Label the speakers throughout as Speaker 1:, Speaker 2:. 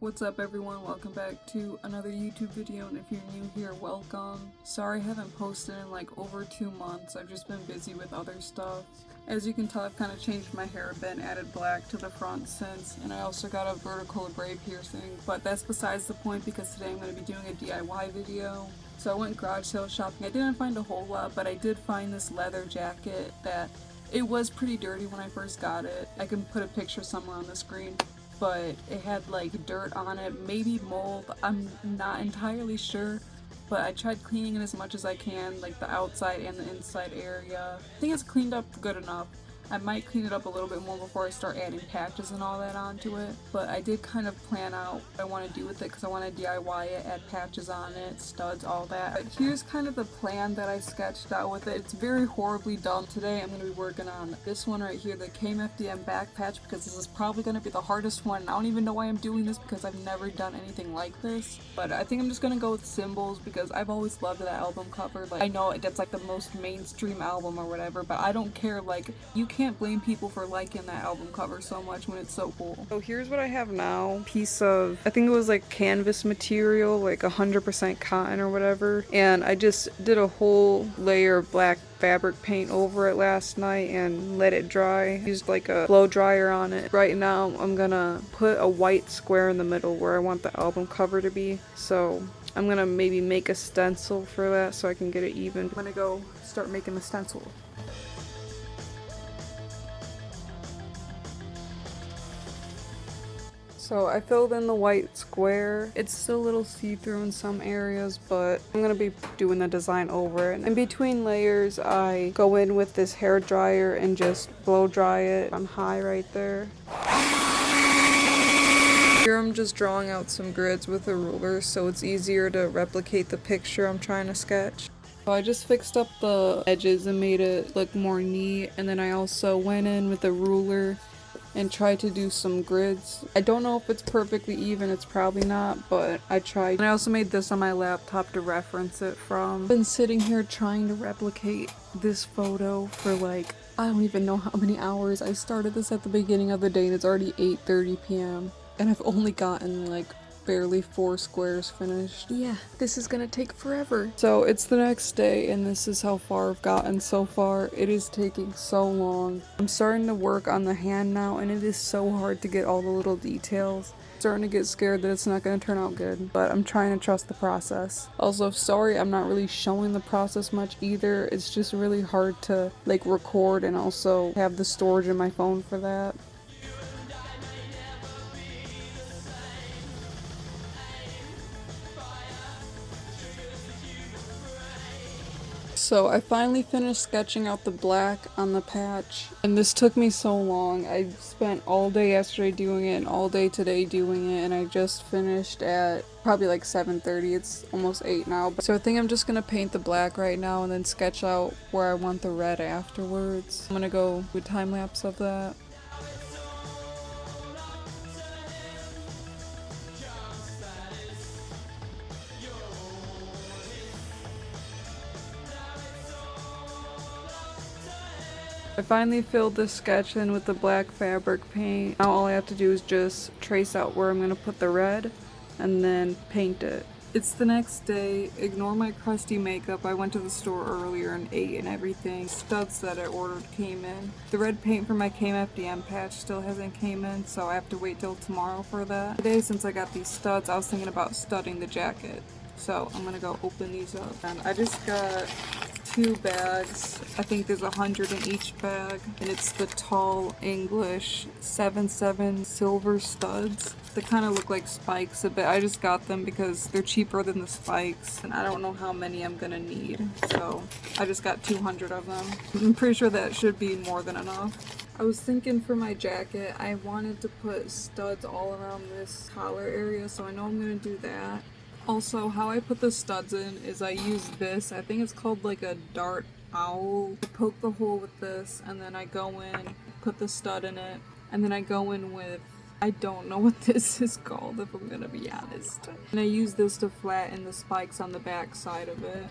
Speaker 1: What's up everyone, welcome back to another YouTube video, and if you're new here, welcome. Sorry I haven't posted in like over 2 months, I've just been busy with other stuff. As you can tell, I've kind of changed my hair a bit and added black to the front since, and I also got a vertical braid piercing, but that's besides the point because today I'm going to be doing a DIY video. So I went garage sale shopping. I didn't find a whole lot, but I did find this leather jacket that it was pretty dirty when I first got it. I can put a picture somewhere on the screen. But it had like dirt on it, maybe mold, I'm not entirely sure, but I tried cleaning it as much as I can, like the outside and the inside area. I think it's cleaned up good enough. I might clean it up a little bit more before I start adding patches and all that onto it, but I did kind of plan out what I want to do with it because I want to DIY it, add patches on it, studs, all that. But here's kind of the plan that I sketched out with it. It's very horribly done. Today I'm going to be working on this one right here, the KMFDM back patch, because this is probably going to be the hardest one. I don't even know why I'm doing this because I've never done anything like this, but I think I'm just going to go with symbols because I've always loved that album cover. Like, I know that's like the most mainstream album or whatever, but I don't care. Like, you can't blame people for liking that album cover so much when it's so cool. So here's what I have now. Piece of, I think it was like canvas material, like 100% cotton or whatever, and I just did a whole layer of black fabric paint over it last night and let it dry. Used like a blow dryer on it. Right now I'm gonna put a white square in the middle where I want the album cover to be, so I'm gonna maybe make a stencil for that so I can get it even. I'm gonna go start making the stencil. So I filled in the white square. It's still a little see-through in some areas, but I'm gonna be doing the design over it. In between layers, I go in with this hair dryer and just blow dry it on high right there. Here I'm just drawing out some grids with a ruler so it's easier to replicate the picture I'm trying to sketch. So I just fixed up the edges and made it look more neat, and then I also went in with a ruler and try to do some grids. I don't know if it's perfectly even, it's probably not, but I tried. And I also made this on my laptop to reference it from. I've been sitting here trying to replicate this photo for like, I don't even know how many hours. I started this at the beginning of the day and it's already 8:30 p.m. and I've only gotten like barely 4 squares finished. Yeah, this is gonna take forever. So it's the next day and this is how far I've gotten so far. It is taking so long. I'm starting to work on the hand now and it is so hard to get all the little details. I'm starting to get scared that it's not gonna turn out good, but I'm trying to trust the process. Also, sorry I'm not really showing the process much either. It's just really hard to like record and also have the storage in my phone for that. So I finally finished sketching out the black on the patch, and this took me so long. I spent all day yesterday doing it and all day today doing it, and I just finished at probably like 7:30. It's almost 8 now. So I think I'm just gonna paint the black right now and then sketch out where I want the red afterwards. I'm gonna go with time lapse of that. I finally filled this sketch in with the black fabric paint. Now all I have to do is just trace out where I'm going to put the red and then paint it. It's the next day. Ignore my crusty makeup. I went to the store earlier and ate and everything. Studs that I ordered came in. The red paint for my KMFDM patch still hasn't came in, so I have to wait till tomorrow for that. Today, since I got these studs, I was thinking about studding the jacket. So I'm gonna go open these up. And I just got 2 bags. I think there's 100 in each bag, and it's the tall English 7/7 silver studs. They kind of look like spikes a bit. I just got them because they're cheaper than the spikes, and I don't know how many I'm gonna need, so I just got 200 of them. I'm pretty sure that should be more than enough. I was thinking for my jacket, I wanted to put studs all around this collar area, so I know I'm gonna do that. Also, how I put the studs in is I use this, I think it's called like a dart owl. I poke the hole with this, and then I go in, put the stud in it, and then I go in with, I don't know what this is called if I'm gonna be honest. And I use this to flatten the spikes on the back side of it.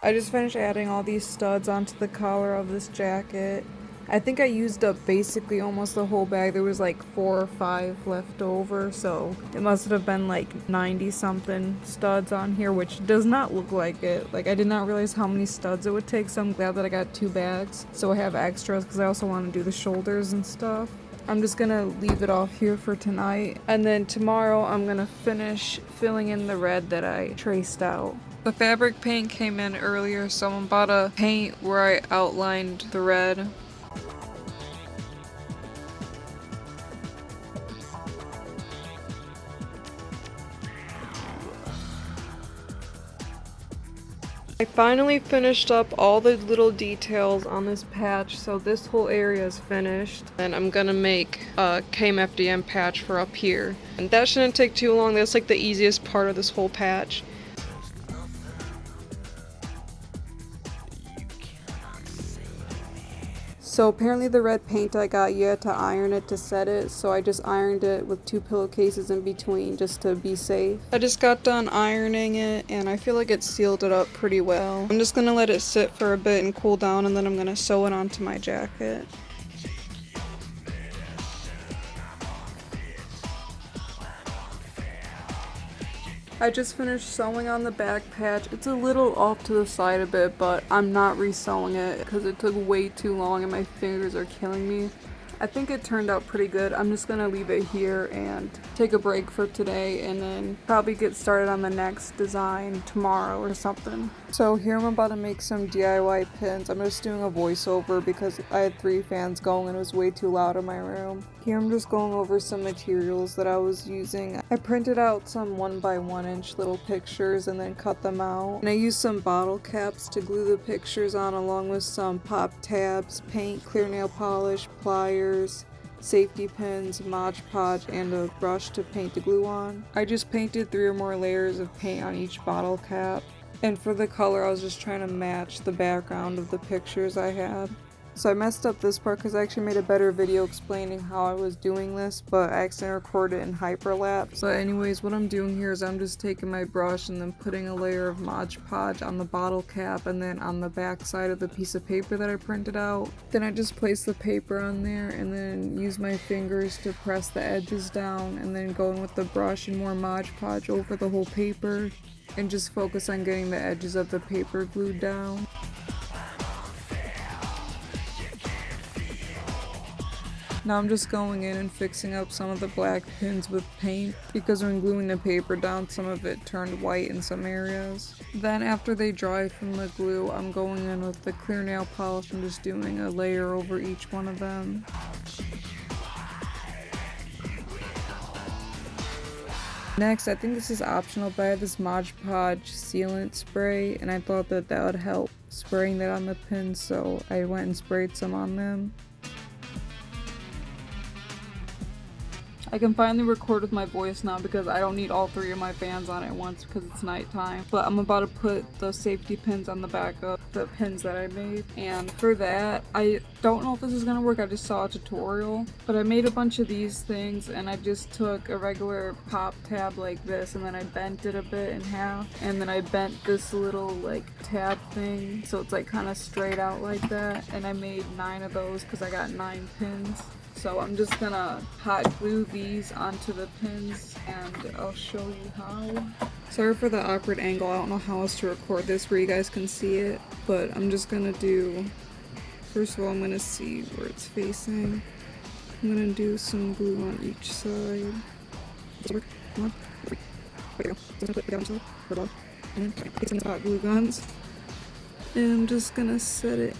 Speaker 1: I just finished adding all these studs onto the collar of this jacket. I think I used up basically almost the whole bag. There was like 4 or 5 left over, so it must have been like 90 something studs on here, which does not look like it. Like, I did not realize how many studs it would take, so I'm glad that I got 2 bags so I have extras, because I also want to do the shoulders and stuff. I'm just gonna leave it off here for tonight, and then tomorrow I'm gonna finish filling in the red that I traced out. The fabric paint came in earlier, so I'm about to paint where I outlined the red. I finally finished up all the little details on this patch, so this whole area is finished. And I'm gonna make a KMFDM patch for up here. And that shouldn't take too long. That's like the easiest part of this whole patch. So apparently the red paint I got, you had to iron it to set it, so I just ironed it with 2 pillowcases in between just to be safe. I just got done ironing it and I feel like it sealed it up pretty well. I'm just gonna let it sit for a bit and cool down, and then I'm gonna sew it onto my jacket. I just finished sewing on the back patch. It's a little off to the side a bit, but I'm not re-sewing it because it took way too long and my fingers are killing me. I think it turned out pretty good. I'm just gonna leave it here and take a break for today, and then probably get started on the next design tomorrow or something. So here I'm about to make some DIY pins. I'm just doing a voiceover because I had 3 fans going and it was way too loud in my room. Here I'm just going over some materials that I was using. I printed out some 1x1 inch little pictures and then cut them out. And I used some bottle caps to glue the pictures on, along with some pop tabs, paint, clear nail polish, pliers, safety pins, Mod Podge, and a brush to paint the glue on. I just painted 3 or more layers of paint on each bottle cap. And for the color, I was just trying to match the background of the pictures I had. So I messed up this part because I actually made a better video explaining how I was doing this, but I accidentally recorded it in hyperlapse. But anyways, what I'm doing here is I'm just taking my brush and then putting a layer of Mod Podge on the bottle cap and then on the back side of the piece of paper that I printed out. Then I just place the paper on there and then use my fingers to press the edges down, and then go in with the brush and more Mod Podge over the whole paper, and just focus on getting the edges of the paper glued down. Now I'm just going in and fixing up some of the black pins with paint, because when gluing the paper down, some of it turned white in some areas. Then after they dry from the glue, I'm going in with the clear nail polish and just doing a layer over each one of them. Next, I think this is optional, but I have this Mod Podge sealant spray, and I thought that that would help spraying that on the pins, so I went and sprayed some on them. I can finally record with my voice now because I don't need all 3 of my fans on at once because it's nighttime. But I'm about to put the safety pins on the back of the pins that I made. And for that, I don't know if this is going to work. I just saw a tutorial. But I made a bunch of these things, and I just took a regular pop tab like this, and then I bent it a bit in half. And then I bent this little like tab thing so it's like kind of straight out like that. And I made 9 of those because I got 9 pins. So I'm just gonna hot glue these onto the pins and I'll show you how. Sorry for the awkward angle. I don't know how else to record this where you guys can see it, but I'm just gonna do, first of all, I'm gonna see where it's facing. I'm gonna do some glue on each side. Come on. There we go. So I'm gonna put it down so for above. And then take some of the hot glue guns. And I'm just gonna set it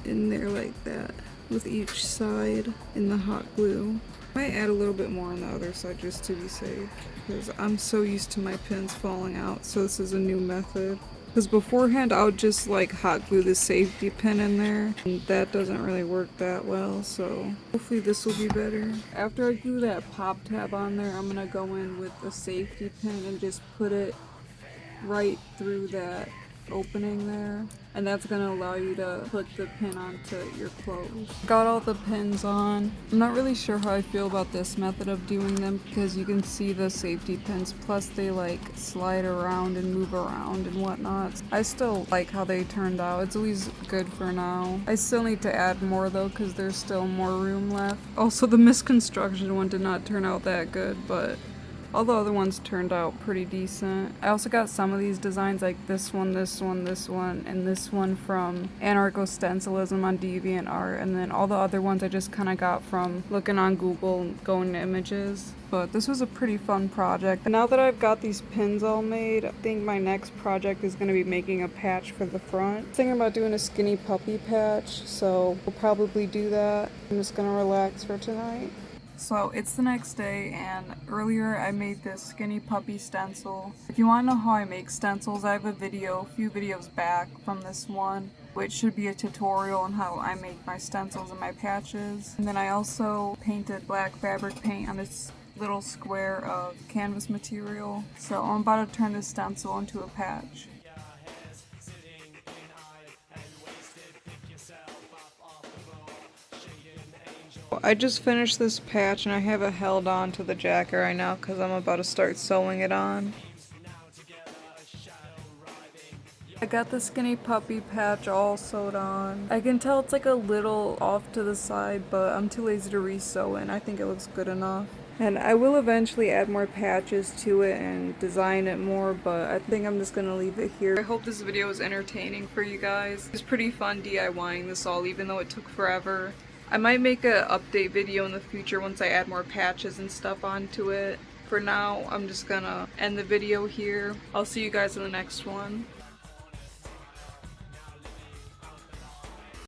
Speaker 1: in there like that, with each side in the hot glue. I might add a little bit more on the other side just to be safe, because I'm so used to my pins falling out, so this is a new method. Because beforehand I would just like hot glue the safety pin in there, and that doesn't really work that well, so hopefully this will be better. After I glue that pop tab on there, I'm gonna go in with a safety pin and just put it right through that opening there. and that's gonna allow you to click the pin onto your clothes. Got all the pins on. I'm not really sure how I feel about this method of doing them because you can see the safety pins, plus they like slide around and move around and whatnot. I still like how they turned out. It's at least good for now. I still need to add more though because there's still more room left. Also, the misconstruction one did not turn out that good, but all the other ones turned out pretty decent. I also got some of these designs, like this one, this one, this one, and this one from Anarcho-Stencilism on DeviantArt, and then all the other ones I just kind of got from looking on Google and going to images. But this was a pretty fun project. And now that I've got these pins all made, I think my next project is going to be making a patch for the front. Thinking about doing a skinny puppy patch, so we'll probably do that. I'm just going to relax for tonight. So it's the next day, and earlier I made this skinny puppy stencil. If you want to know how I make stencils, I have a few videos back from this one, which should be a tutorial on how I make my stencils and my patches. And then I also painted black fabric paint on this little square of canvas material. So I'm about to turn this stencil into a patch. I just finished this patch and I have it held on to the jacket right now because I'm about to start sewing it on. I got the skinny puppy patch all sewed on. I can tell it's like a little off to the side, but I'm too lazy to re-sew it and I think it looks good enough. And I will eventually add more patches to it and design it more, but I think I'm just gonna leave it here. I hope this video is entertaining for you guys. It was pretty fun DIYing this all, even though it took forever. I might make an update video in the future once I add more patches and stuff onto it. For now, I'm just gonna end the video here. I'll see you guys in the next one.